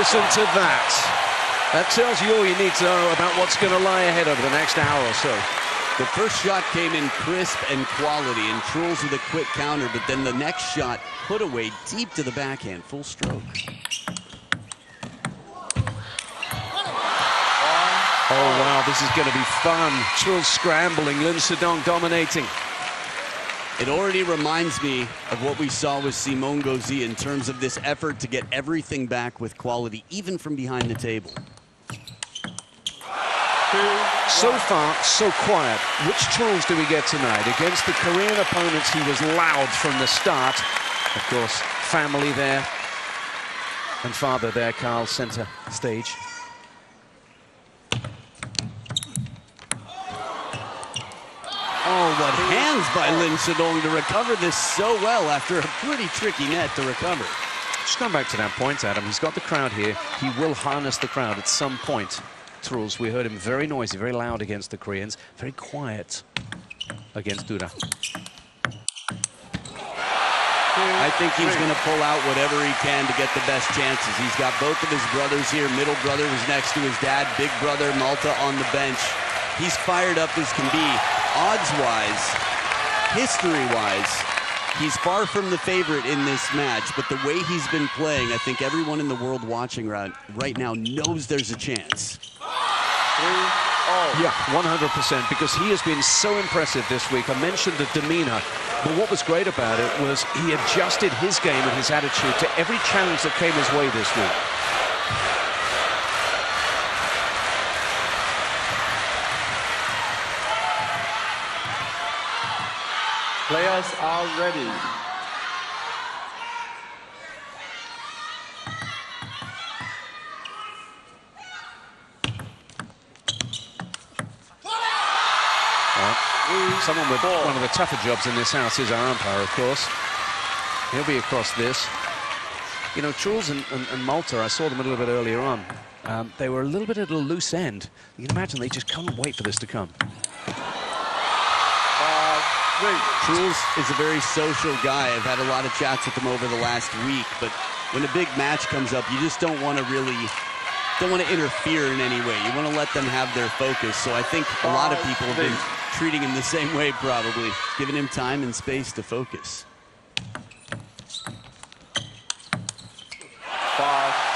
Listen to that. That tells you all you need to know about what's going to lie ahead over the next hour or so. The first shot came in crisp and quality, and Truls with a quick counter, but then the next shot put away deep to the backhand, full stroke. Oh, wow, this is going to be fun. Truls scrambling, Lin Shidong dominating. It already reminds me of what we saw with Simone Gauzy in terms of this effort to get everything back with quality, even from behind the table. So far, so quiet. Which Truls do we get tonight? Against the Korean opponents, he was loud from the start. Of course, family there. And father there, Carl, center stage. Oh, what hands by Lin Shidong to recover this so well after a pretty tricky net to recover. Just going back to that point, Adam, he's got the crowd here. He will harness the crowd at some point. Truls, we heard him very noisy, very loud against the Koreans, very quiet against Dura. I think he's going to pull out whatever he can to get the best chances. He's got both of his brothers here. Middle brother was next to his dad. Big brother, Malta, on the bench. He's fired up as can be. Odds-wise, history-wise, he's far from the favorite in this match, but the way he's been playing, I think everyone in the world watching right now knows there's a chance. Yeah, 100%, because he has been so impressive this week. I mentioned the demeanor, but what was great about it was he adjusted his game and his attitude to every challenge that came his way this week. Players are ready. Someone with one of the tougher jobs in this house is our umpire, of course. He'll be across this. You know, Truls and Malta, I saw them a little bit earlier on. They were a little bit at a loose end. You can imagine they just can't wait for this to come. Truls is a very social guy. I've had a lot of chats with him over the last week, but when a big match comes up, you just don't want to interfere in any way. You want to let them have their focus. So I think a lot of people have been treating him the same way, probably, giving him time and space to focus.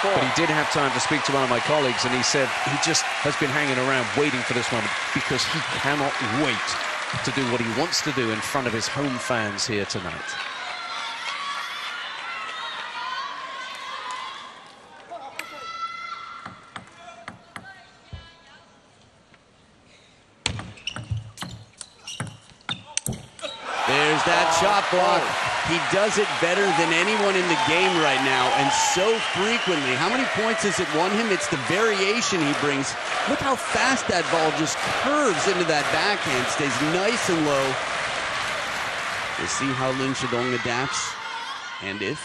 But he did have time to speak to one of my colleagues, and he said he just has been hanging around waiting for this moment because he cannot wait to do what he wants to do in front of his home fans here tonight. There's that shot block. He does it better than anyone in the game right now, and so frequently. How many points has it won him? It's the variation he brings. Look how fast that ball just curves into that backhand, stays nice and low. We'll see how Lin Shidong adapts, and if.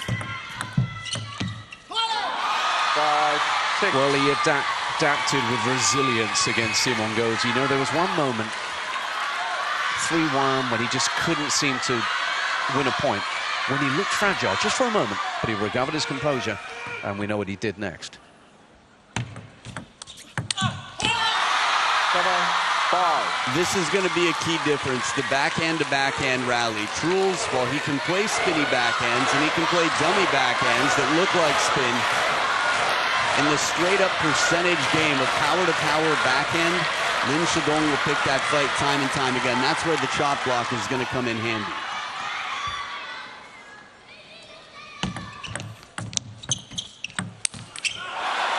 Well, he adapted with resilience against Simone Gauzy. You know, there was one moment, 3-1, when he just couldn't seem to win a point, when he looked fragile just for a moment, but he recovered his composure, and we know what he did next. This is going to be a key difference, the backhand-to-backhand rally. Truls, while he can play skinny backhands and he can play dummy backhands that look like spin, in the straight-up percentage game of power-to-power backhand, Lin Shidong will pick that fight time and time again. That's where the chop block is going to come in handy.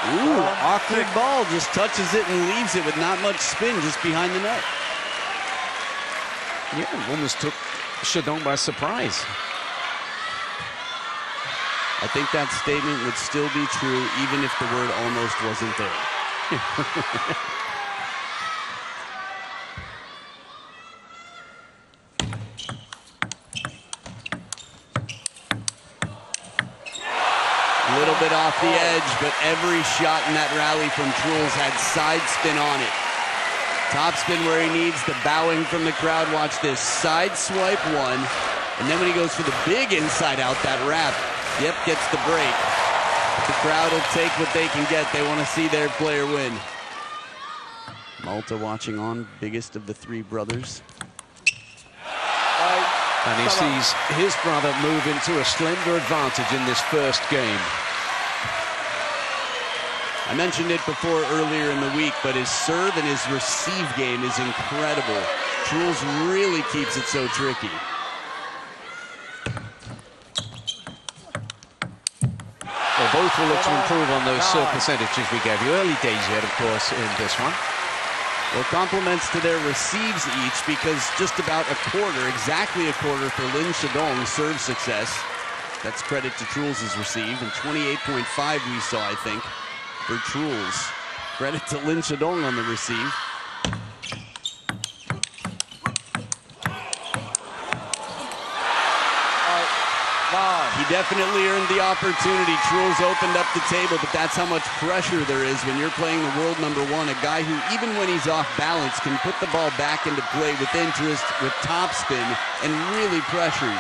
Ooh, awkward ball, just touches it and leaves it with not much spin just behind the net. Yeah, almost took Shidong by surprise. I think that statement would still be true even if the word almost wasn't there. A little bit off the edge, but every shot in that rally from Truls had side spin on it. Top spin where he needs, the bowing from the crowd. Watch this, side swipe one, and then when he goes for the big inside out, that wrap, yep, gets the break. The crowd will take what they can get. They want to see their player win. Malta watching on, biggest of the three brothers. And he sees his brother move into a slender advantage in this first game. I mentioned it before earlier in the week, but his serve and his receive game is incredible. Truls really keeps it so tricky. Well, both will look to improve on those serve percentages we gave you. Early days yet, of course, in this one. Well, compliments to their receives each, because just about a quarter, exactly a quarter for Lin Shidong serve success. That's credit to Truls' receive, and 28.5 we saw, I think, for Truls. Credit to Lin Shidong on the receive. He definitely earned the opportunity. Truls opened up the table, but that's how much pressure there is when you're playing the world #1, a guy who, even when he's off balance, can put the ball back into play with interest, with topspin, and really pressure you.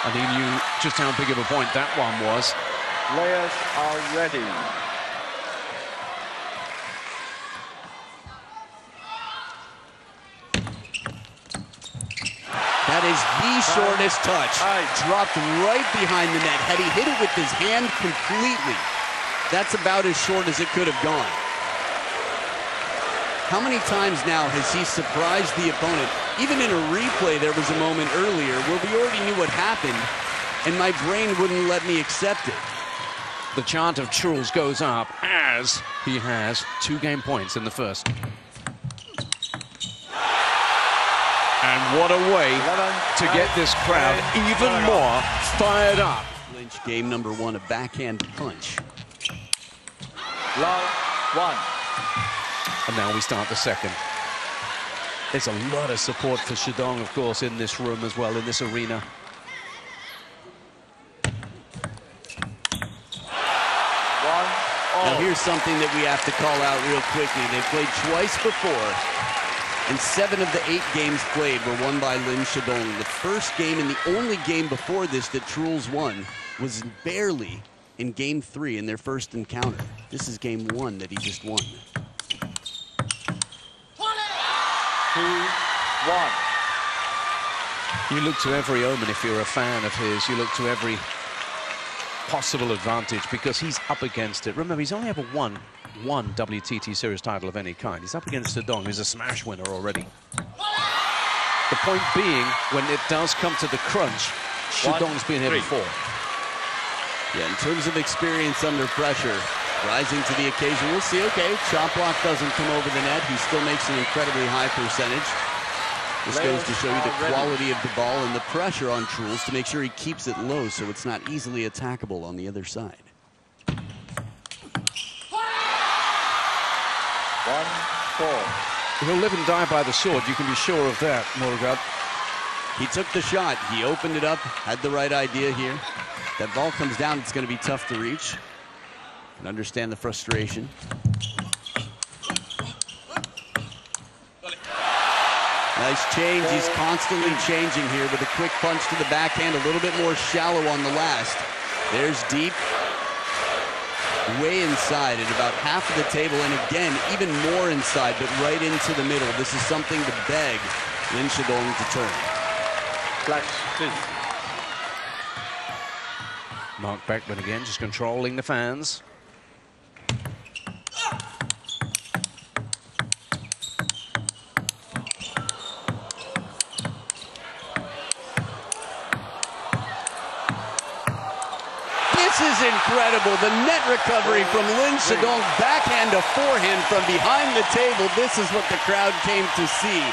And he knew just how big of a point that one was. Players are ready. That is the shortest touch. Dropped right behind the net. Had he hit it with his hand completely, that's about as short as it could have gone. How many times now has he surprised the opponent? Even in a replay, there was a moment earlier where we already knew what happened, and my brain wouldn't let me accept it. The chant of Truls goes up as he has 2 game points in the first. And what a way to get this crowd even more fired up. Lynch, game #1, a backhand punch. Love 1. And now we start the second. There's a lot of support for Shidong, of course, in this room as well, in this arena. Now here's something that we have to call out real quickly. They've played twice before, and 7 of the 8 games played were won by Lin Shidong. The first game and the only game before this that Truls won was barely in game 3 in their first encounter. This is game 1 that he just won. 2-1. You look to every omen if you're a fan of his. You look to every possible advantage because he's up against it. Remember, he's only ever won one WTT Series title of any kind. He's up against Shidong, who's a smash winner already. The point being, when it does come to the crunch, Shidong's been here before. Yeah, in terms of experience under pressure, rising to the occasion. We'll see. Okay, shot block doesn't come over the net. He still makes an incredibly high percentage. This goes to show you the quality of the ball and the pressure on Truls to make sure he keeps it low so it's not easily attackable on the other side. 1-4. He'll live and die by the sword, you can be sure of that, Moregard. He took the shot. He opened it up, had the right idea here. That ball comes down, it's going to be tough to reach. Can understand the frustration. Nice change. He's constantly changing here with a quick punch to the backhand, a little bit more shallow on the last. There's deep. Way inside at about half of the table, and again, even more inside, but right into the middle. This is something to beg Lin Shidong to turn. Flash 2. Mark Beckman again, just controlling the fans. This is incredible. The net recovery from Lin Shidong, backhand to forehand from behind the table. This is what the crowd came to see.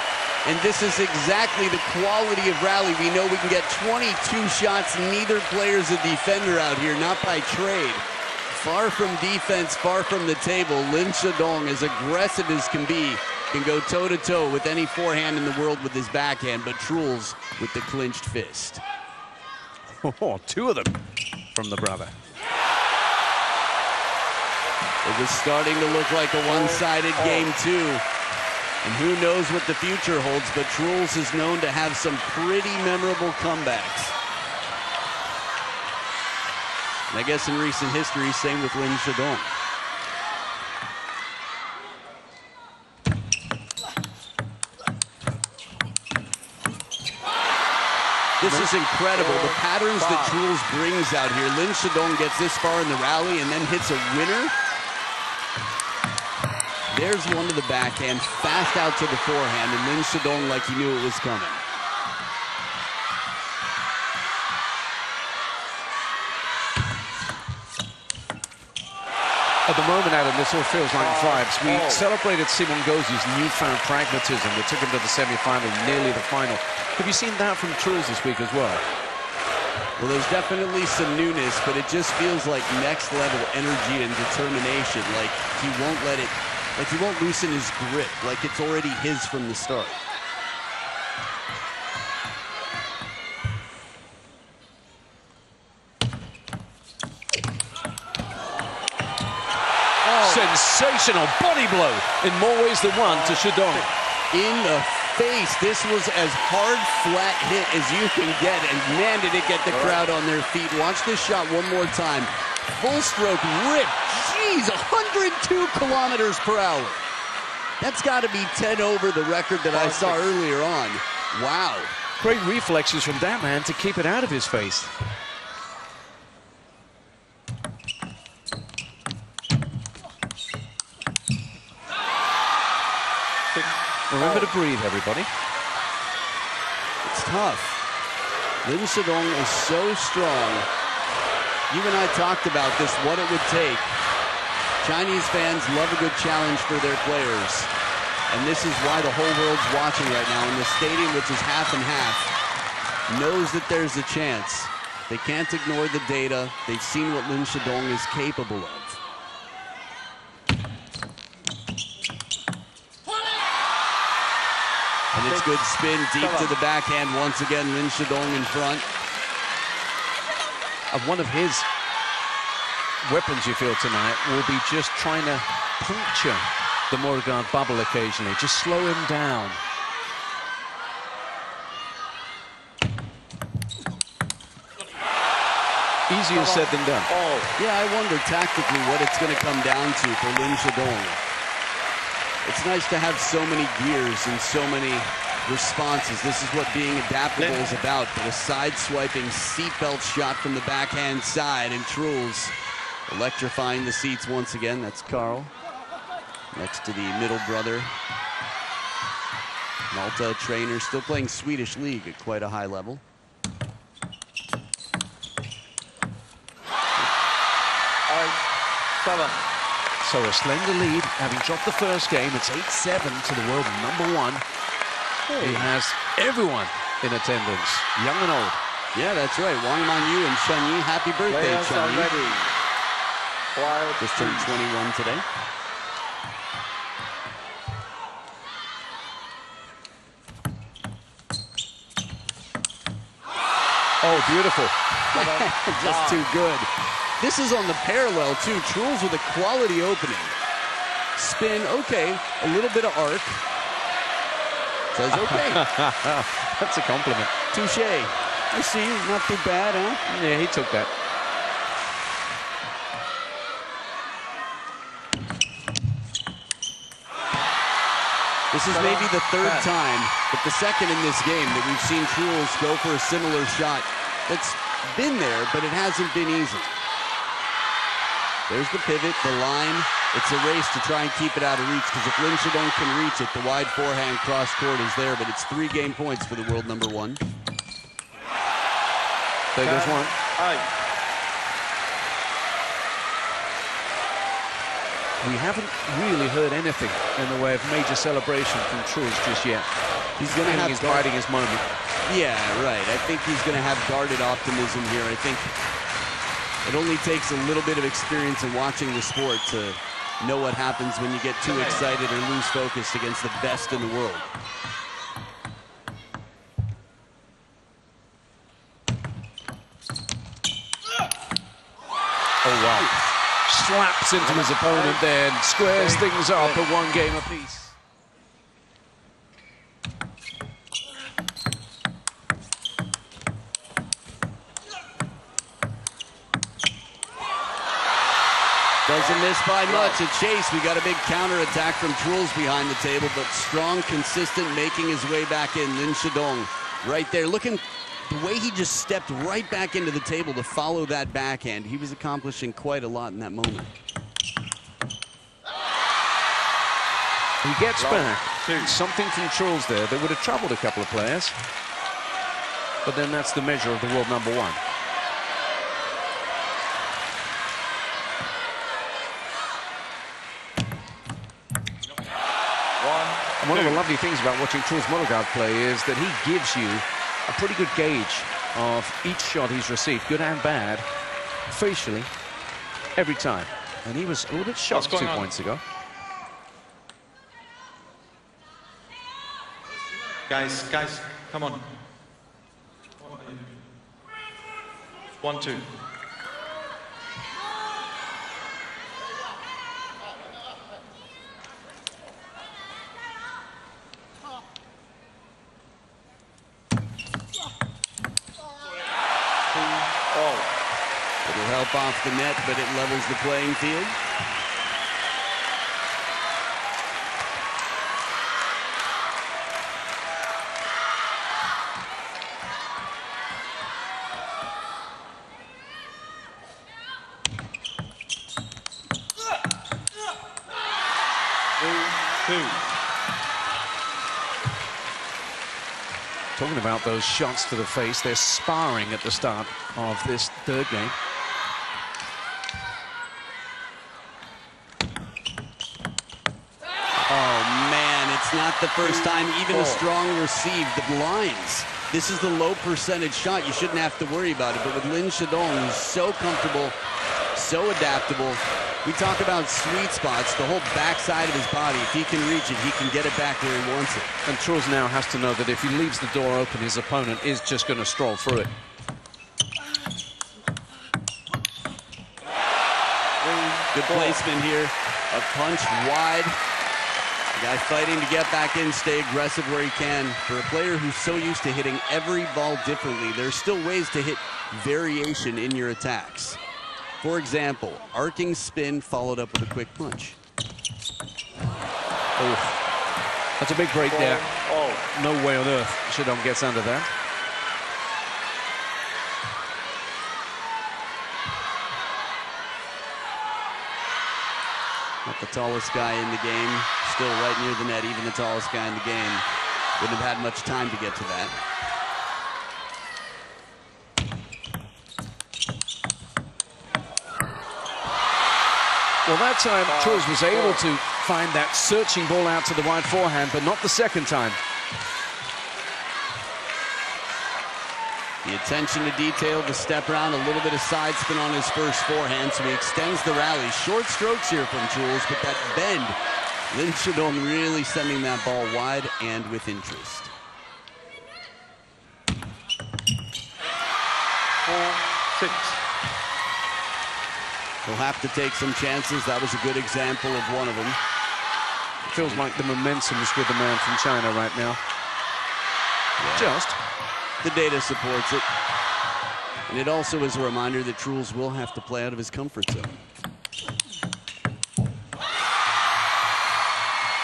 And this is exactly the quality of rally. We know we can get 22 shots. Neither player's a defender out here, not by trade. Far from defense, far from the table. Lin Shidong, as aggressive as can be, can go toe-to-toe with any forehand in the world with his backhand, but Truls with the clenched fist. Oh, 2 of them from the brother. It was starting to look like a one-sided game, too. And who knows what the future holds, but Truls is known to have some pretty memorable comebacks. And I guess in recent history, same with Lin Shidong. This is incredible. The patterns that Truls brings out here. Lin Shidong gets this far in the rally and then hits a winner. There's one to the backhand, fast out to the forehand, and Lin Shidong like he knew it was coming. At the moment, Adam, this all feels like vibes. We celebrated Simon Gauzy's newfound pragmatism that took him to the semi-final, nearly the final. Have you seen that from Truls this week as well? Well, there's definitely some newness, but it just feels like next level energy and determination. Like he won't let it, like he won't loosen his grip, like it's already his from the start. Sensational body blow in more ways than one to Shidong. In the face. This was as hard, flat hit as you can get, and man, did it get the crowd on their feet. Watch this shot one more time. Full stroke rip. Jeez, 102 kilometers per hour. That's got to be 10 over the record that I saw earlier on. Wow. Great reflexes from that man to keep it out of his face. Remember to breathe, everybody. It's tough. Lin Shidong is so strong. You and I talked about this, what it would take. Chinese fans love a good challenge for their players. And this is why the whole world's watching right now. And the stadium, which is half and half, knows that there's a chance. They can't ignore the data. They've seen what Lin Shidong is capable of. And it's good spin deep to the backhand. Once again, Lin Shidong in front. One of his weapons, you feel, tonight will be just trying to puncture the Moregard bubble occasionally. Just slow him down. Easier said than done. Yeah, I wonder tactically what it's going to come down to for Lin Shidong. It's nice to have so many gears and so many responses. This is what being adaptable is about. But a side-swiping seatbelt shot from the backhand side, and Truls electrifying the seats once again. That's Carl next to the middle brother. Malta trainer, still playing Swedish league at quite a high level. So a slender lead, having dropped the first game. It's 8-7 to the world #1. He has everyone in attendance, young and old. Yeah, that's right. Wang Manyu and Chen Yi. Happy birthday, Chen Yi. Just turned 21 today. Oh, beautiful. Just too good. This is on the parallel, too. Truls with a quality opening. Spin, okay. A little bit of arc. Says okay. That's a compliment. Touche. I see. Not too bad, huh? Yeah, he took that. This is maybe the third time, but the second in this game that we've seen Truls go for a similar shot that's been there, but it hasn't been easy. There's the pivot, the line. It's a race to try and keep it out of reach, because if Lin Shidong can reach it, the wide forehand cross court is there, but it's 3 game points for the world #1. There goes one. We haven't really heard anything in the way of major celebration from Truls just yet. He's going to have biding his moment. Yeah, right. I think he's going to have guarded optimism here. I think it only takes a little bit of experience in watching the sport to know what happens when you get too excited or lose focus against the best in the world. Oh, wow. Slaps into his opponent there and squares things up at 1 game apiece. Doesn't miss by much. A chase. We got a big counter attack from Truls behind the table, but strong, consistent, making his way back in. Lin Shidong right there. Looking, the way he just stepped right back into the table to follow that backhand. He was accomplishing quite a lot in that moment. He gets back. Something from Truls there that would have troubled a couple of players. But then that's the measure of the world number one. And one of the lovely things about watching Truls Moregard play is that he gives you a pretty good gauge of each shot he's received, good and bad, facially, every time. And he was a little bit shocked 2 points ago. Guys, come on. 1-2. It'll help off the net, but it levels the playing field. Talking about those shots to the face, they're sparring at the start of this third game. Oh, man, it's not the first time even a strong received the blinds. This is the low percentage shot. You shouldn't have to worry about it. But with Lin Shidong, who's so comfortable, so adaptable, we talk about sweet spots, the whole backside of his body. If he can reach it, he can get it back where he wants it. And Truls now has to know that if he leaves the door open, his opponent is just going to stroll through it. Good placement here. A punch wide. The guy fighting to get back in, stay aggressive where he can. For a player who's so used to hitting every ball differently, there's still ways to hit variation in your attacks. For example, arcing spin followed up with a quick punch. Oh, that's a big break there. No way on earth Shidong gets under that. Not the tallest guy in the game, still right near the net. Even the tallest guy in the game wouldn't have had much time to get to that. Well, that time Truls was able to find that searching ball out to the wide forehand, but not the second time. The attention to detail, the step around, a little bit of side spin on his first forehand, so he extends the rally. Short strokes here from Truls, but that bend, Lin Shidong really sending that ball wide and with interest. 4-6. He'll have to take some chances. That was a good example of one of them. It feels like the momentum's with the man from China right now. Yeah. Just. The data supports it. And it also is a reminder that Truls will have to play out of his comfort zone.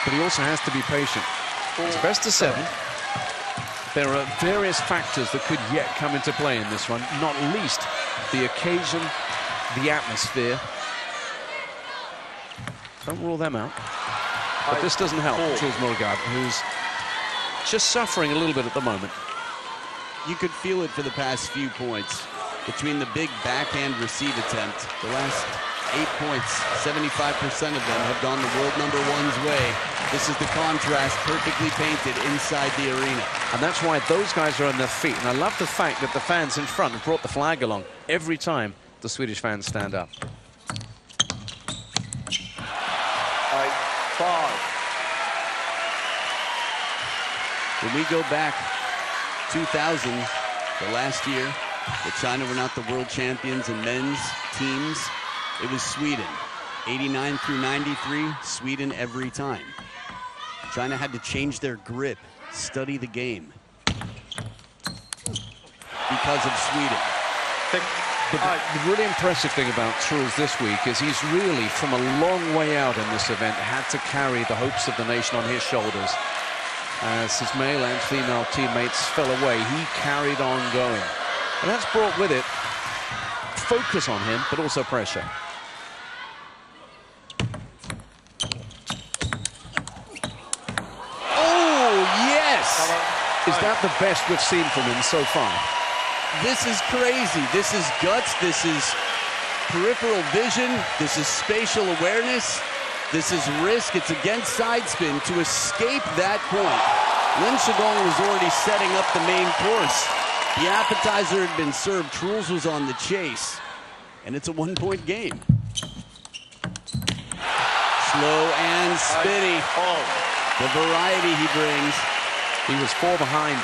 But he also has to be patient. It's best of 7. There are various factors that could yet come into play in this one, not least the occasion, the atmosphere. Don't rule them out. But this doesn't help Truls Moregard, who's just suffering a little bit at the moment. You could feel it for the past few points. Between the big backhand receive attempt, the last 8 points, 75% of them have gone the world number one's way. This is the contrast perfectly painted inside the arena. And that's why those guys are on their feet. And I love the fact that the fans in front have brought the flag along every time the Swedish fans stand up. 5. When we go back 2000, the last year that China were not the world champions in men's teams, it was Sweden. 89 through 93, Sweden every time. China had to change their grip, study the game because of Sweden. 6. But the really impressive thing about Truls this week is he's really, from a long way out in this event, had to carry the hopes of the nation on his shoulders. As his male and female teammates fell away, he carried on going. And that's brought with it focus on him, but also pressure. Oh, yes! Is that the best we've seen from him so far? This is crazy. This is guts. This is peripheral vision. This is spatial awareness. This is risk. It's against side spin to escape that point. Shidong was already setting up the main course. The appetizer had been served. Truls was on the chase. And it's a one-point game. Slow and spinny. The variety he brings. He was 4 behind.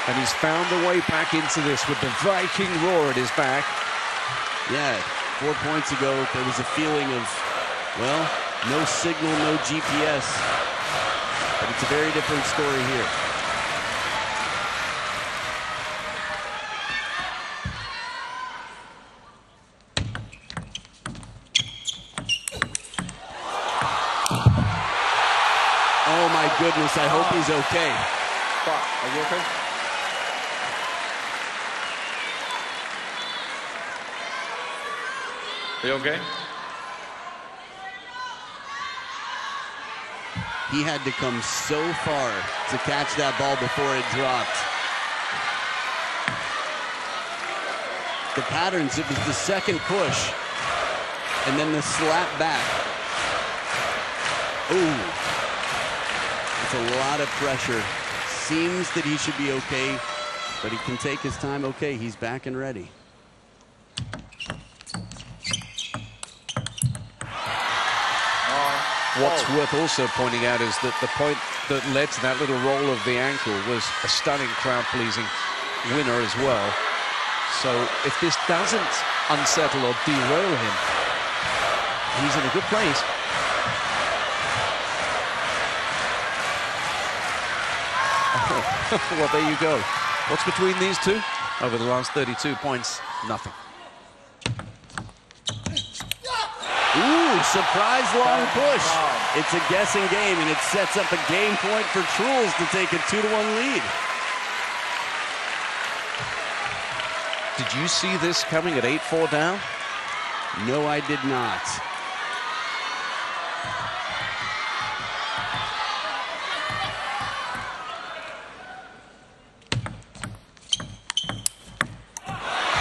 And he's found a way back into this with the Viking roar at his back. Yeah, 4 points ago, there was a feeling of, well, no signal, no GPS. But it's a very different story here. Oh my goodness, I hope he's okay. Are you okay? Are you okay? He had to come so far to catch that ball before it dropped. The patterns, it was the second push and then the slap back. Ooh, it's a lot of pressure. Seems that he should be okay, but he can take his time. Okay, he's back and ready. What's worth also pointing out is that the point that led to that little roll of the ankle was a stunning crowd-pleasing winner as well. So if this doesn't unsettle or derail him, he's in a good place. Well, there you go. What's between these two? Over the last 32 points, nothing. Ooh, surprise long push. It's a guessing game, and it sets up a game point for Truls to take a 2-1 lead. Did you see this coming at 8-4 down? No, I did not.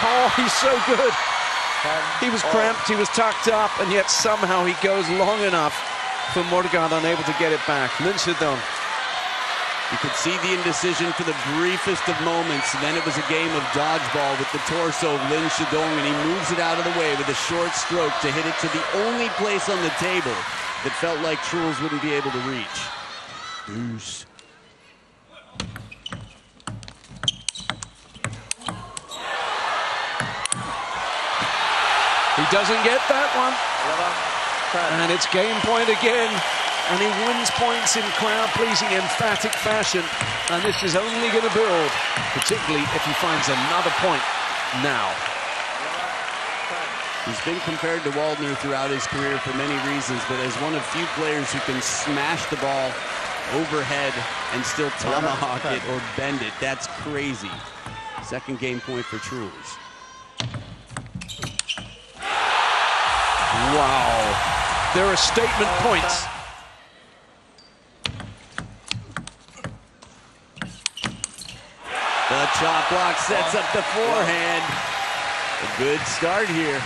Oh, he's so good. He was cramped, he was tucked up, and yet somehow he goes long enough for Moregard unable to get it back. Shidong. You could see the indecision for the briefest of moments, and then it was a game of dodgeball with the torso of Shidong, and he moves it out of the way with a short stroke to hit it to the only place on the table that felt like Truls wouldn't be able to reach. Deuce. He doesn't get that one. And it's game point again. And he wins points in crowd-pleasing, emphatic fashion. And this is only going to build, particularly if he finds another point now. He's been compared to Waldner throughout his career for many reasons, but as one of few players who can smash the ball overhead and still tomahawk it or bend it. That's crazy. Second game point for Truls. Wow. There are statement points. The chop block sets up the forehand. A good start here.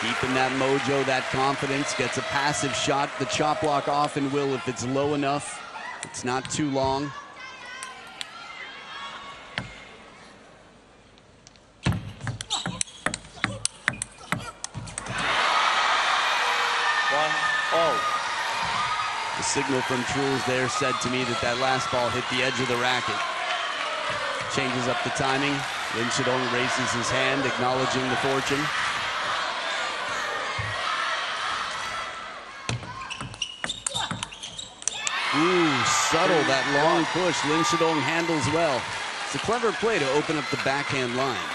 Keeping that mojo, that confidence, gets a passive shot. The chop block often will if it's low enough. It's not too long. The signal from Truls there said to me that that last ball hit the edge of the racket. Changes up the timing. Shidong raises his hand, acknowledging the fortune. Ooh, subtle, that long push. Shidong handles well. It's a clever play to open up the backhand line.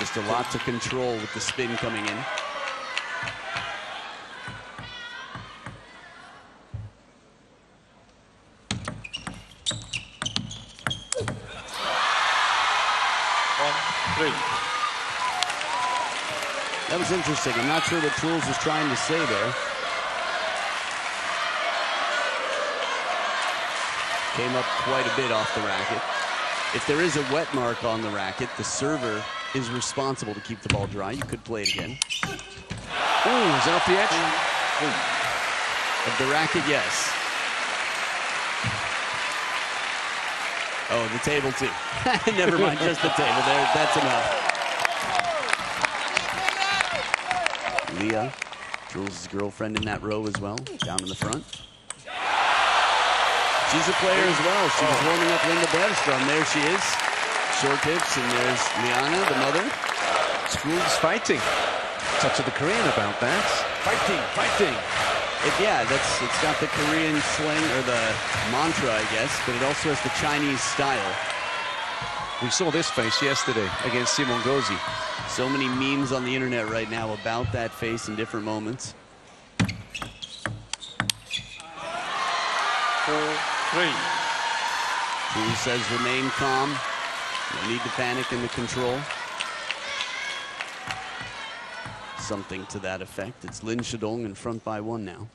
Just a lot to control with the spin coming in. That was interesting. I'm not sure what Truls was trying to say there. Came up quite a bit off the racket. If there is a wet mark on the racket, the server is responsible to keep the ball dry. You could play it again. Oh, is it off the edge? Of the racket, yes. Oh, the table too. Never mind, just the table there. That's enough. Leah, Truls' girlfriend in that row as well, down in the front. She's a player as well. She was warming up Linda Bergström. There she is. Short hips, and there's Liana, the mother. Truls fighting. Touch of the Korean about that. Fighting, fighting. It's got the Korean slang, or the mantra, I guess, but it also has the Chinese style. We saw this face yesterday against Simon Gozi. So many memes on the internet right now about that face in different moments. 4-3. Truls says remain calm. No need to panic in the control. Something to that effect. It's Lin Shidong in front by 1 now.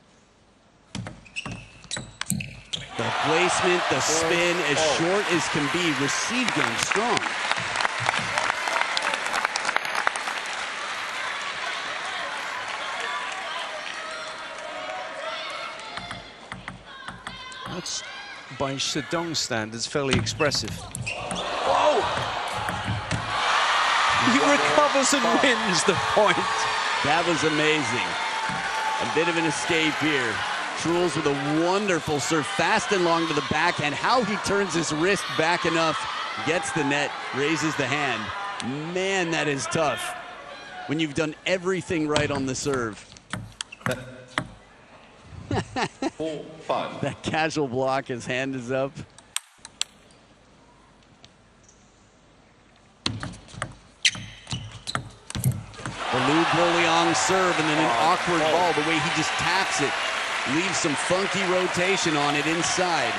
The placement, the spin, as short as can be. Receive game strong. That's, by Shidong standards, fairly expressive. Whoa! He recovers and wins the point. That was amazing. A bit of an escape here. Truls with a wonderful serve, fast and long to the backhand. How he turns his wrist back enough, gets the net, raises the hand. Man, that is tough when you've done everything right on the serve. 4-5. That casual block, his hand is up. The Lou Berliong serve and then an awkward ball. The way he just taps it, leaves some funky rotation on it inside.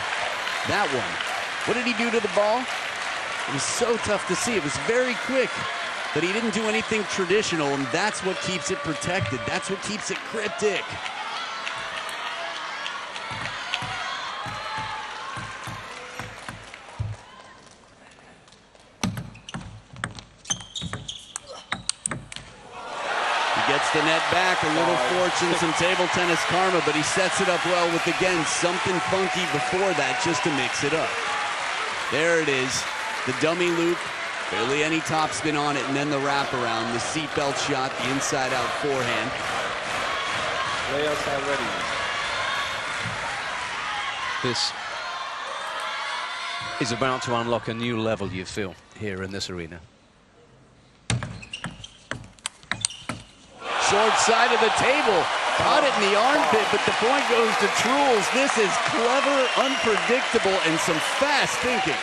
That one. What did he do to the ball? It was so tough to see. It was very quick, but he didn't do anything traditional, and that's what keeps it protected. That's what keeps it cryptic. Gets the net back, a little fortune, some table tennis karma, but he sets it up well with, again, something funky before that just to mix it up. There it is, the dummy loop, barely any topspin on it, and then the wraparound, the seatbelt shot, the inside-out forehand. Players are ready. This is about to unlock a new level, you feel, here in this arena. Short side of the table, caught it in the armpit, but the point goes to Truls. This is clever, unpredictable, and some fast thinking.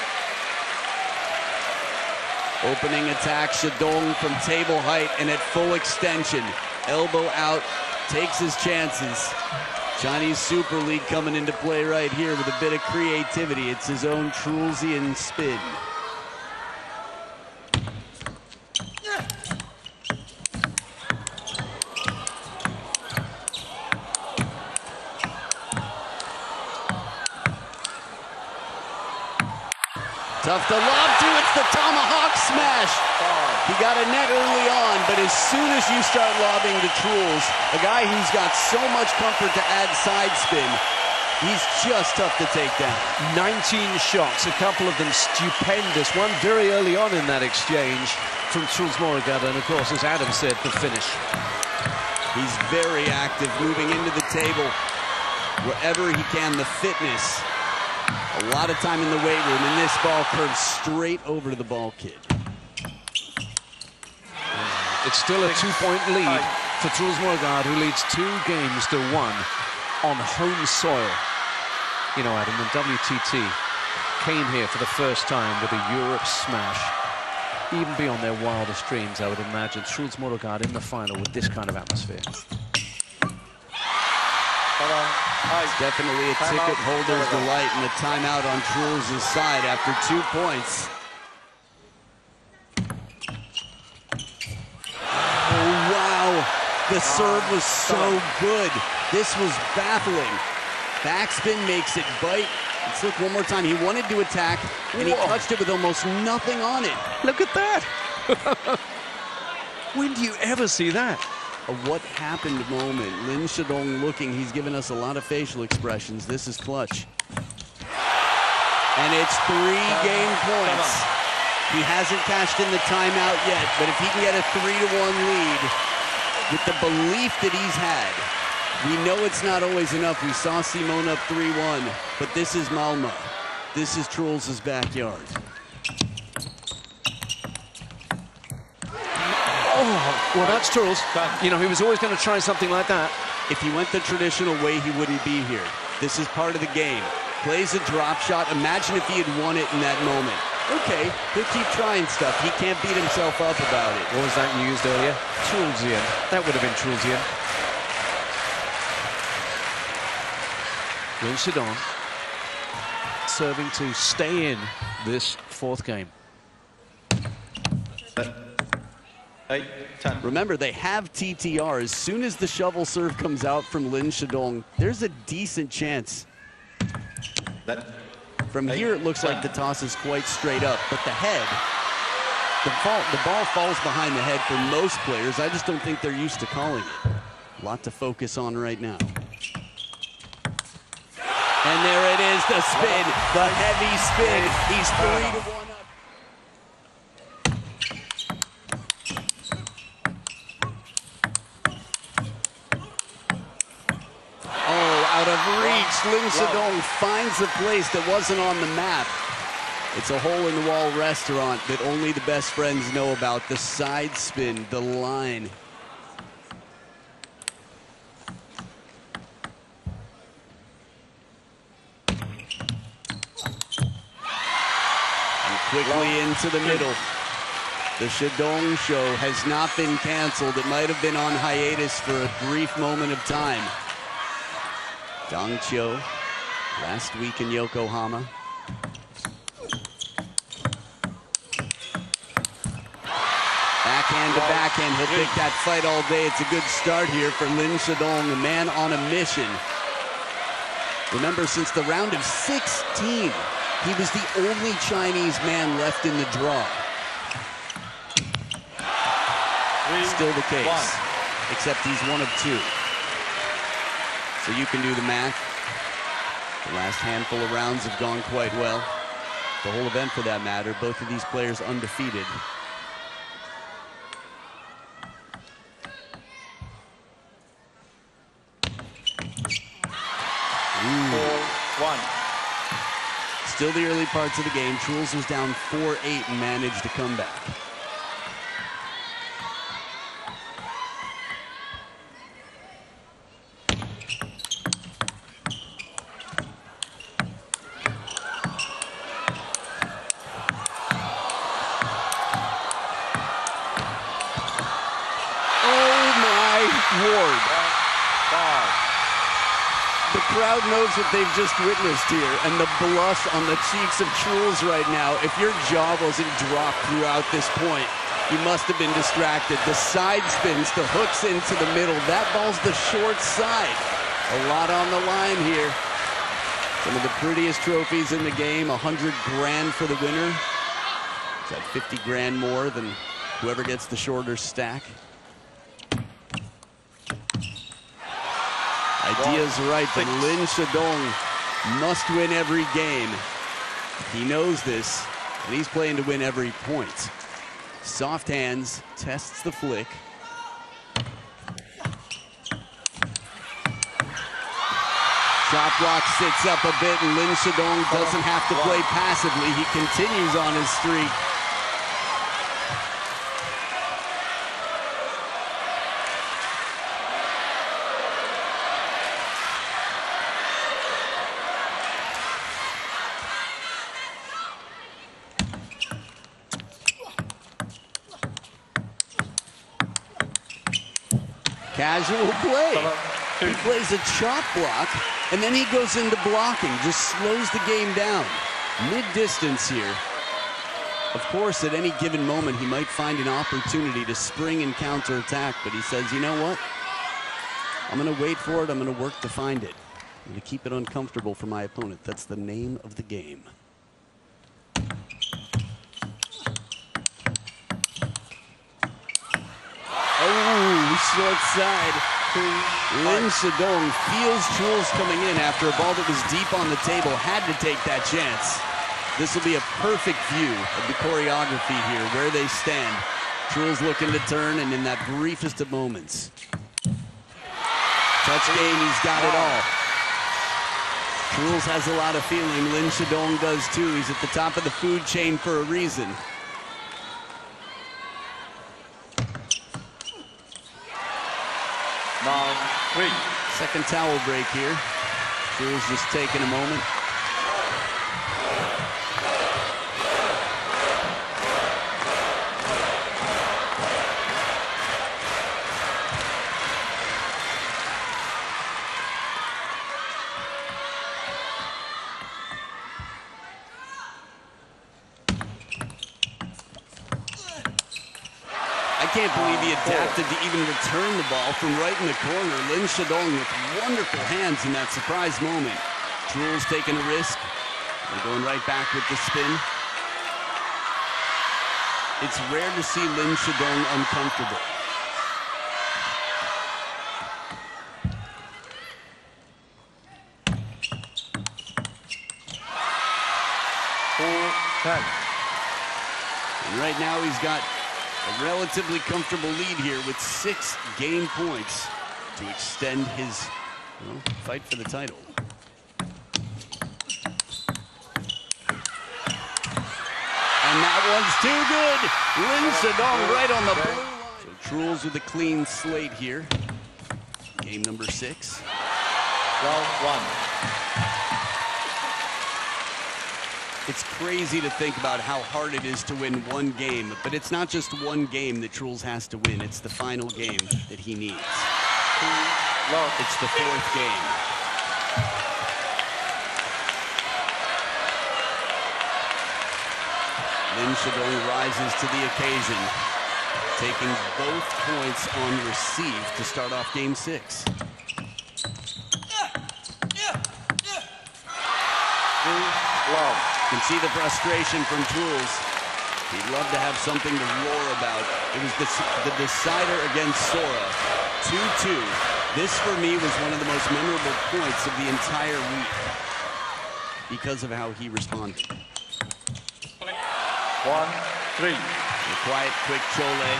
Opening attack, Shidong from table height and at full extension. Elbow out, takes his chances. Chinese Super League coming into play right here with a bit of creativity. It's his own Trulsian spin. Tough to lob to, it's the tomahawk smash. He got a net early on, but as soon as you start lobbing to Truls, a guy who's got so much comfort to add side spin, he's just tough to take down. 19 shots, a couple of them stupendous. One very early on in that exchange from Truls Moregard, and of course, as Adam said, the finish. He's very active, moving into the table wherever he can, the fitness. A lot of time in the weight room, and this ball curves straight over to the ball kid. It's still a 2-point lead for Truls Moregard, who leads 2-1 on home soil. You know, Adam, when WTT came here for the first time with a Europe smash, even beyond their wildest dreams, I would imagine. Truls Moregard in the final with this kind of atmosphere. It's definitely a ticket holder's delight, and a timeout on Truls' side after 2 points. Oh, wow. The serve was so good. This was baffling. Backspin makes it bite. Let's look one more time. He wanted to attack, and he touched it with almost nothing on it. Look at that. When do you ever see that? A what happened moment. Lin Shidong looking. He's given us a lot of facial expressions. This is clutch. And it's 3 game points. He hasn't cashed in the timeout yet, but if he can get a 3-1 lead with the belief that he's had, we know it's not always enough. We saw Simone up 3-1, but this is Malmö. This is Truls' backyard. Oh, well, that's Truls. You know, he was always going to try something like that. If he went the traditional way, he wouldn't be here. This is part of the game. Plays a drop shot. Imagine if he had won it in that moment. Okay, he'll keep trying stuff. He can't beat himself up about it. What was that you used earlier? Trulsian. That would have been Trulsian. Lin Shidong serving to stay in this 4th game. 8, 10. Remember, they have TTR. As soon as the shovel serve comes out from Lin Shidong, there's a decent chance. From here, it looks like the toss is quite straight up, but the head, the ball falls behind the head for most players. I just don't think they're used to calling it. A lot to focus on right now. And there it is, the spin, the heavy spin. He's 3-1 up. Out of reach, Lin Shidong finds a place that wasn't on the map. It's a hole-in-the-wall restaurant that only the best friends know about. The side spin, the line. And quickly into the middle. The Shidong show has not been canceled. It might have been on hiatus for a brief moment of time. Dong Chio, last week in Yokohama. Backhand to backhand, he'll pick that fight all day. It's a good start here for Lin Shidong, a man on a mission. Remember, since the round of 16, he was the only Chinese man left in the draw. Still the case, except he's 1 of 2. So you can do the math. The last handful of rounds have gone quite well. The whole event, for that matter. Both of these players undefeated. Ooh. 4-1. Still the early parts of the game. Truls was down 4-8 and managed to come back. The crowd knows what they've just witnessed here, and the blush on the cheeks of Truls right now. If your jaw wasn't dropped throughout this point, you must have been distracted. The side spins, the hooks into the middle. That ball's the short side. A lot on the line here. Some of the prettiest trophies in the game, 100 grand for the winner. Is that 50 grand more than whoever gets the shorter stack? Idea's right, but Lin Shidong must win every game. He knows this, and he's playing to win every point. Soft hands, tests the flick. Shot block sits up a bit, and Lin Shidong doesn't have to play passively. He continues on his streak. Casual play. He plays a chop block, and then he goes into blocking, just slows the game down. Mid-distance here. Of course, at any given moment, he might find an opportunity to spring and counterattack, but he says, you know what? I'm going to wait for it. I'm going to work to find it. I'm going to keep it uncomfortable for my opponent. That's the name of the game. Oh, short side. Lin Shidong feels Truls coming in after a ball that was deep on the table. Had to take that chance. This will be a perfect view of the choreography here, where they stand. Truls looking to turn, and in that briefest of moments. Touch game, he's got it all. Truls has a lot of feeling. Lin Shidong does too. He's at the top of the food chain for a reason. Now, 3. Second towel break here. Truls just taking a moment. I can't believe he adapted to even return the ball from right in the corner. Lin Shidong with wonderful hands in that surprise moment. Truls taking a risk. They're going right back with the spin. It's rare to see Lin Shidong uncomfortable. And right now he's got a relatively comfortable lead here with 6 game points to extend his fight for the title. And that one's too good. Lin Shidong right on the blue line. So Truls with a clean slate here. Game number 6. Round 1. It's crazy to think about how hard it is to win one game, but it's not just one game that Truls has to win. It's the final game that he needs. It's the 4th game. Lin Shidong rises to the occasion, taking both points on receive to start off game 6. You can see the frustration from Truls. He'd love to have something to roar about. It was the decider against Sora, 2-2. This, for me, was one of the most memorable points of the entire week because of how he responded. 1-3. The quiet, quick chole.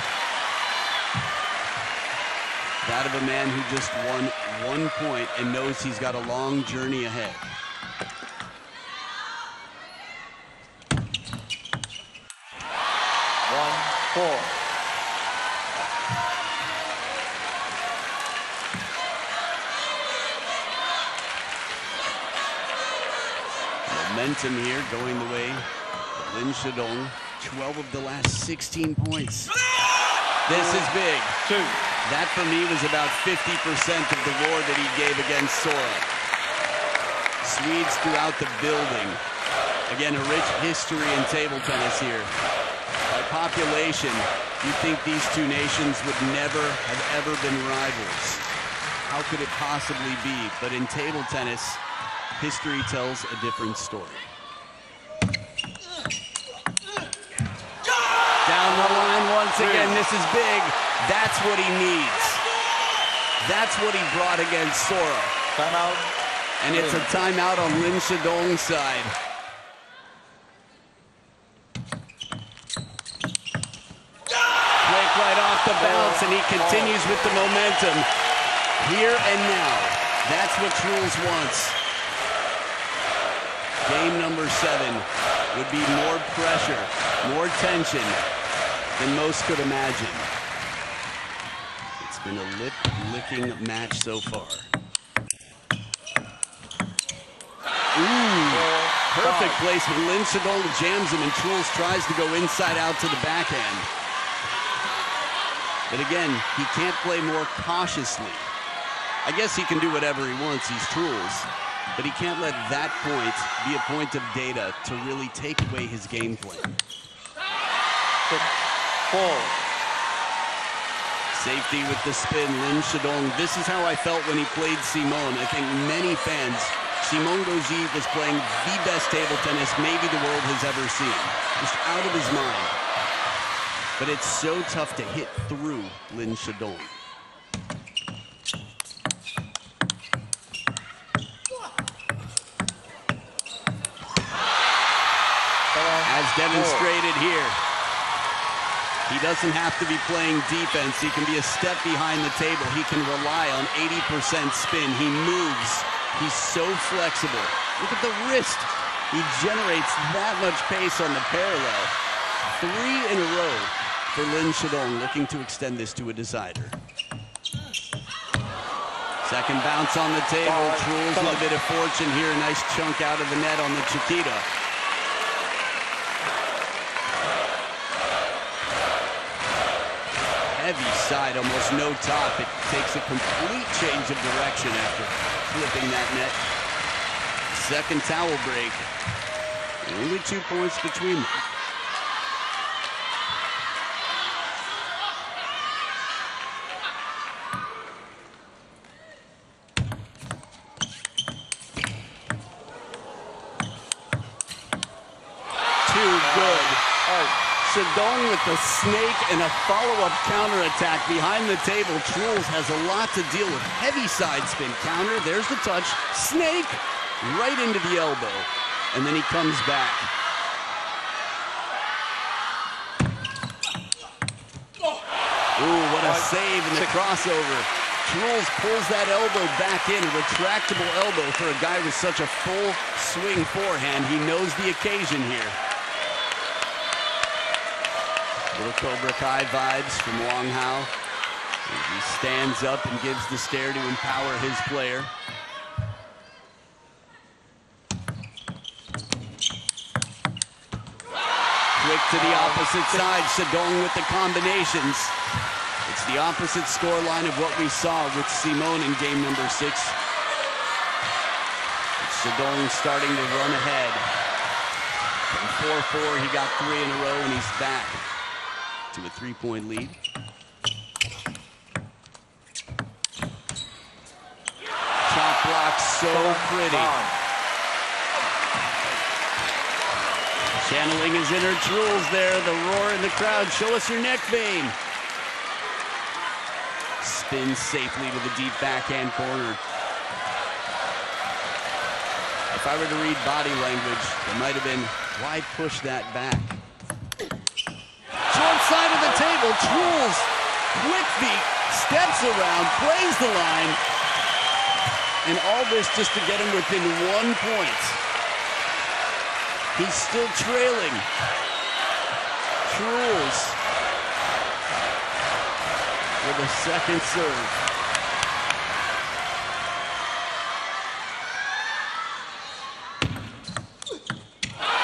That of a man who just won 1 point and knows he's got a long journey ahead. Momentum here going the way of Lin Shidong. 12 of the last 16 points. This is big. 2. That for me was about 50% of the roar that he gave against Sora. Swedes throughout the building. Again, a rich history in table tennis here. By population, you'd think these two nations would never have ever been rivals. How could it possibly be? But in table tennis, history tells a different story. Down the line once again, this is big. That's what he needs. That's what he brought against Sora. Timeout. And it's a timeout on Lin Shidong's side. Right off the bounce, and he continues with the momentum. Here and now. That's what Truls wants. Game number 7 would be more pressure, more tension than most could imagine. It's been a lip-licking match so far. Ooh, perfect placement. Lin Shidong jams him, and Truls tries to go inside out to the backhand. But again, he can't play more cautiously. I guess he can do whatever he wants, he's Truls, but he can't let that point be a point of data to really take away his game plan. 4. Safety with the spin, Lin Shidong. This is how I felt when he played Simone. I think many fans, Simone Gauzy was playing the best table tennis maybe the world has ever seen. Just out of his mind. But it's so tough to hit through Lin Shidong. As demonstrated here, he doesn't have to be playing defense. He can be a step behind the table. He can rely on 80% spin. He moves. He's so flexible. Look at the wrist. He generates that much pace on the parallel. 3 in a row for Lin Shidong, looking to extend this to a decider. Second bounce on the table. Truls with a bit of fortune here. A nice chunk out of the net on the Chiquita. Heavy side, almost no top. It takes a complete change of direction after flipping that net. Second towel break. Only 2 points between them. Too good. Shidong with the snake and a follow-up counterattack behind the table. Truls has a lot to deal with. Heavy side spin counter. There's the touch. Snake right into the elbow. And then he comes back. Ooh, what a save in the crossover. Truls pulls that elbow back in. A retractable elbow for a guy with such a full swing forehand. He knows the occasion here. Little Cobra Kai vibes from Wong Hao. He stands up and gives the stare to empower his player. Quick to the opposite side. Shidong with the combinations. It's the opposite score line of what we saw with Simone in game number 6. It's Shidong starting to run ahead. From 4-4, he got 3 in a row, and he's back to a 3-point lead. Chop block so pretty. Channeling his inner Truls there, the roar in the crowd. Show us your neck vein. Spins safely to the deep backhand corner. If I were to read body language, it might have been, why push that back? Short side of the table, Truls, quick feet, steps around, plays the line, and all this just to get him within 1 point. He's still trailing. Truls with a second serve.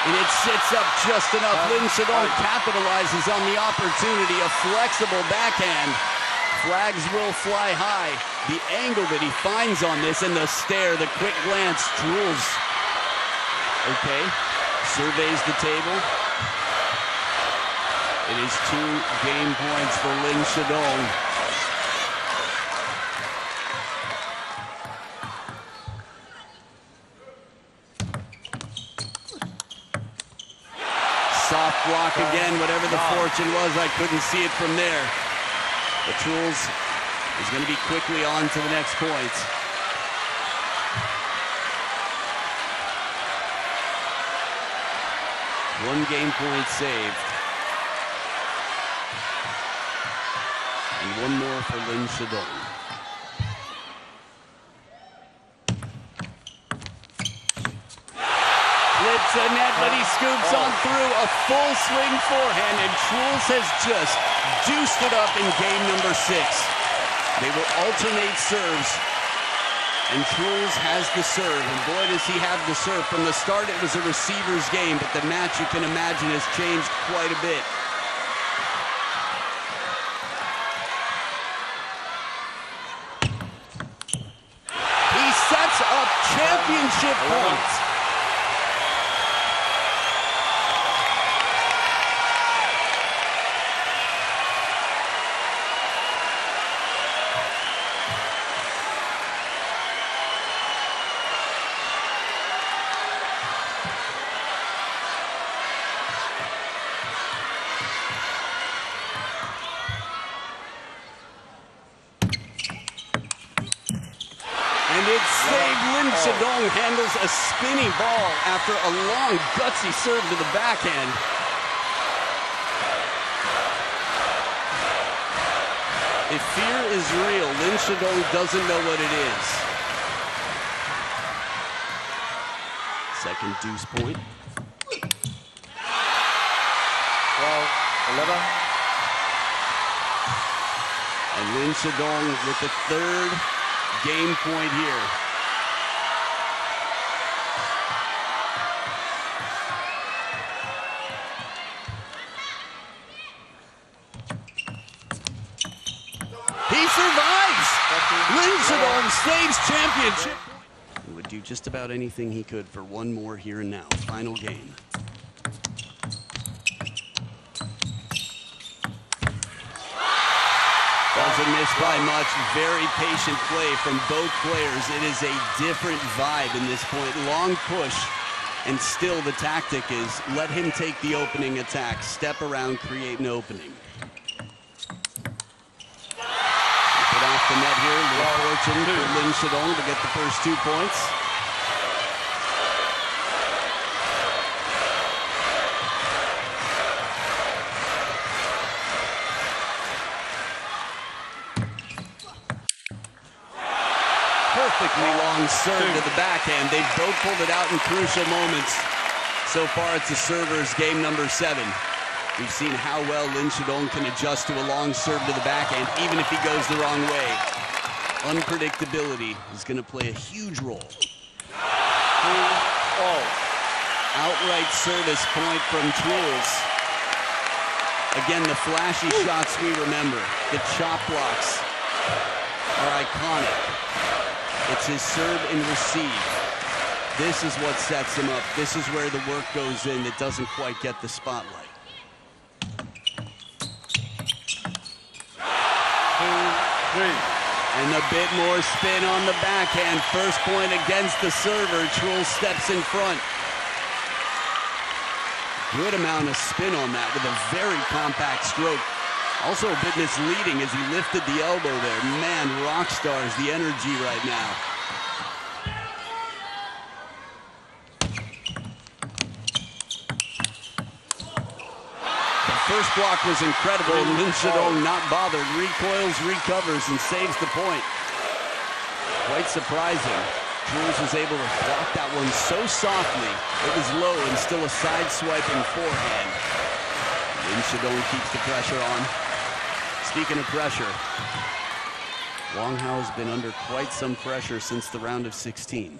And it sits up just enough. Lin Shidong capitalizes on the opportunity. A flexible backhand. Flags will fly high. The angle that he finds on this and the stare, the quick glance. Truls. Okay. Surveys the table. It is 2 game points for Lin Shidong. Soft block again, whatever the fortune was, I couldn't see it from there. But Truls is going to be quickly on to the next point. One game point saved. And one more for Lin Shidong. Flips a net, but he scoops on through. A full swing forehand, and Truls has just juiced it up in game number 6. They will alternate serves. And Truls has the serve, and boy does he have the serve. From the start it was a receiver's game, but the match, you can imagine, has changed quite a bit. Shidong handles a spinning ball after a long, gutsy serve to the backhand. If fear is real, Lin Shidong doesn't know what it is. Second deuce point. 12-11. And Lin Shidong with the third game point here. He survives! Lin Shidong saves championship. He would do just about anything he could for one more here and now. Final game. Doesn't miss by much. Very patient play from both players. It is a different vibe in this point. Long push, and still the tactic is let him take the opening attack. Step around, create an opening. Put off the net here. Little fortune for Lin Shidong to get the first 2 points. Perfectly long serve to the backhand. They've both pulled it out in crucial moments. So far, it's the servers game number 7. We've seen how well Lin Shidong can adjust to a long serve to the backhand, even if he goes the wrong way. Unpredictability is going to play a huge role. 2-all. Outright service point from Truls. Again, the flashy shots we remember. The chop blocks are iconic. It's his serve and receive. This is what sets him up. This is where the work goes in that doesn't quite get the spotlight. 2-3. And a bit more spin on the backhand. First point against the server. Truls steps in front. Good amount of spin on that with a very compact stroke. Also a bit misleading as he lifted the elbow there. Man, rock stars, the energy right now. The first block was incredible. Lin Shidong not bothered. Recoils, recovers, and saves the point. Quite surprising. Truls was able to block that one so softly. It was low and still a side-swiping forehand. Lin Shidong keeps the pressure on. Speaking of pressure, Wang Hao has been under quite some pressure since the round of 16.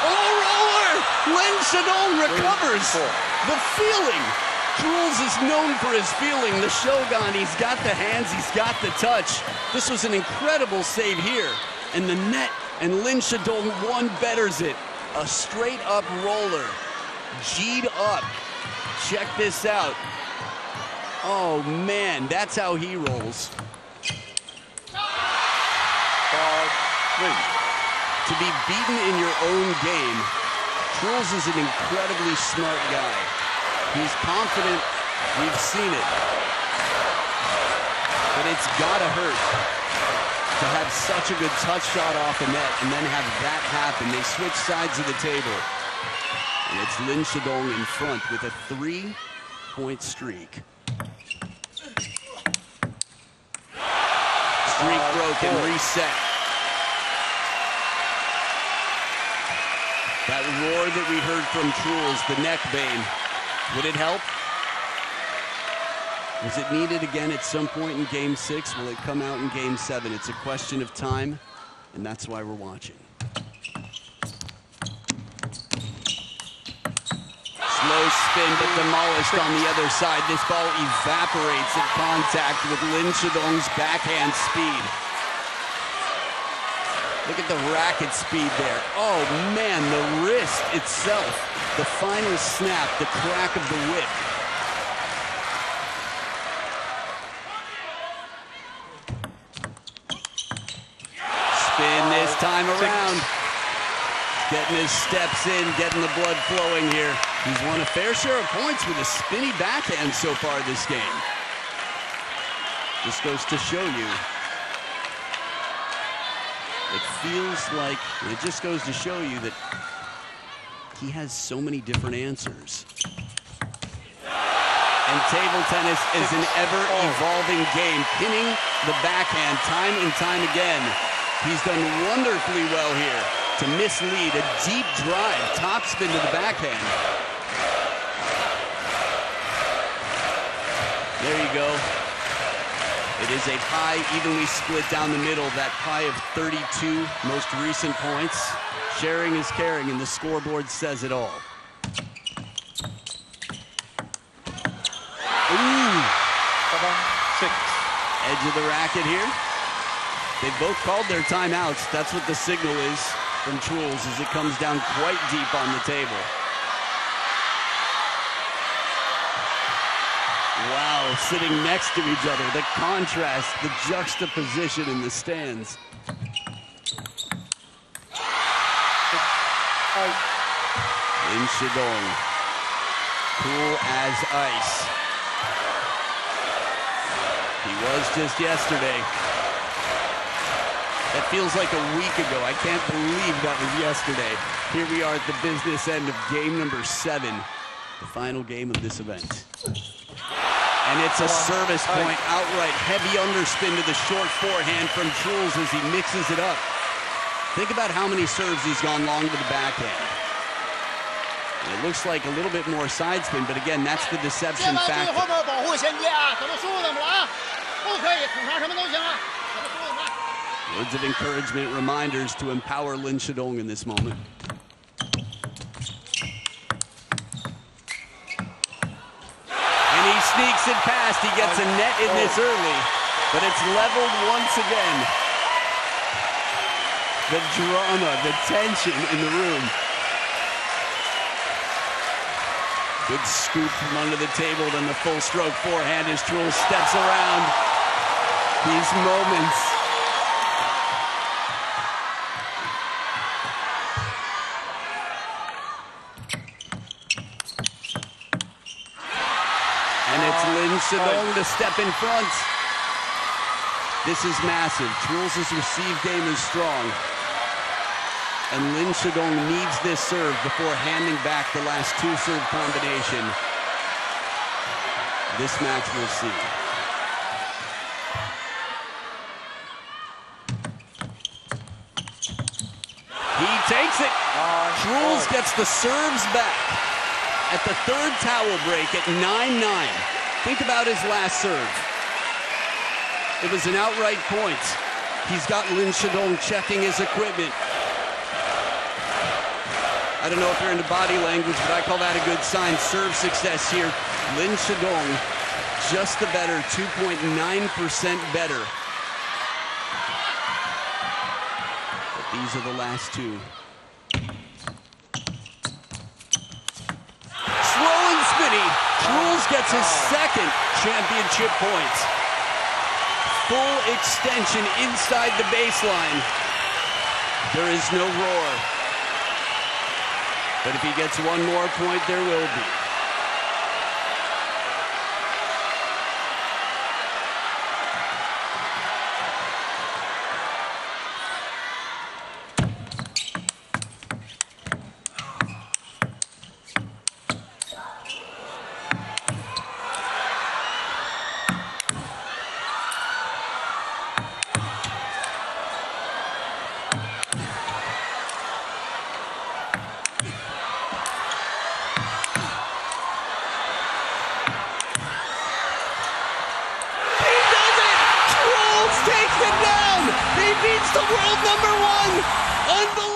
Oh, roller! Lin Shidong recovers. The feeling. Truls is known for his feeling. The Shogun, he's got the hands, he's got the touch. This was an incredible save here. And the net, and Lin Shidong one betters it. A straight up roller. G'd up. Check this out. Oh man, that's how he rolls. 4-3. To be beaten in your own game, Truls is an incredibly smart guy. He's confident, we've seen it. But it's gotta hurt to have such a good touch shot off the net and then have that happen. They switch sides of the table. And it's Lin Shidong in front with a 3-point streak. Streak broken, reset. That roar that we heard from Truls, the neck bane, would it help? Was it needed again at some point in Game 6? Will it come out in Game 7? It's a question of time, and that's why we're watching. Slow spin, but demolished on the other side. This ball evaporates at contact with Lin Shidong's backhand speed. Look at the racket speed there. Oh man, the wrist itself. The final snap, the crack of the whip. Spin this time around. Getting his steps in, getting the blood flowing here. He's won a fair share of points with a spinny backhand so far this game. Just goes to show you It feels like, and it just goes to show you that he has so many different answers. And table tennis is an ever-evolving game, pinning the backhand time and time again. He's done wonderfully well here to mislead a deep drive, topspin to the backhand. There you go. It is a pie evenly split down the middle, that pie of 32 most recent points. Sharing is caring, and the scoreboard says it all. Ooh. 7-6. Edge of the racket here. They both called their timeouts. That's what the signal is from Truls as it comes down quite deep on the table. Wow, sitting next to each other. The contrast, the juxtaposition in the stands. In Shidong. Cool as ice. He was just yesterday. That feels like a week ago. I can't believe that was yesterday. Here we are at the business end of game number 7, the final game of this event. And it's a service point outright. Heavy underspin to the short forehand from Truls as he mixes it up. Think about how many serves he's gone long to the backhand. And it looks like a little bit more side spin, but again, that's the deception factor. Words of encouragement, reminders to empower Lin Shidong in this moment. And he sneaks it past. He gets a net in this early, but it's leveled once again. The drama, the tension in the room. Good scoop from under the table, then the full stroke forehand as Truls steps around these moments. And it's Lin Shidong to step in front. This is massive. Truls' receive game is strong. And Lin Shidong needs this serve before handing back the last 2 serve combination. This match we'll see. He takes it. Truls gets the serves back at the 3rd towel break at 9-9. Think about his last serve. It was an outright point. He's got Lin Shidong checking his equipment. I don't know if you're into body language, but I call that a good sign. Serve success here. Lin Shidong, just the better, 2.9% better. But these are the last 2. Slow and spinny. Truls gets his 2nd championship point. Full extension inside the baseline. There is no roar. But if he gets one more point, there will be. Beats the world #1. Unbelievable.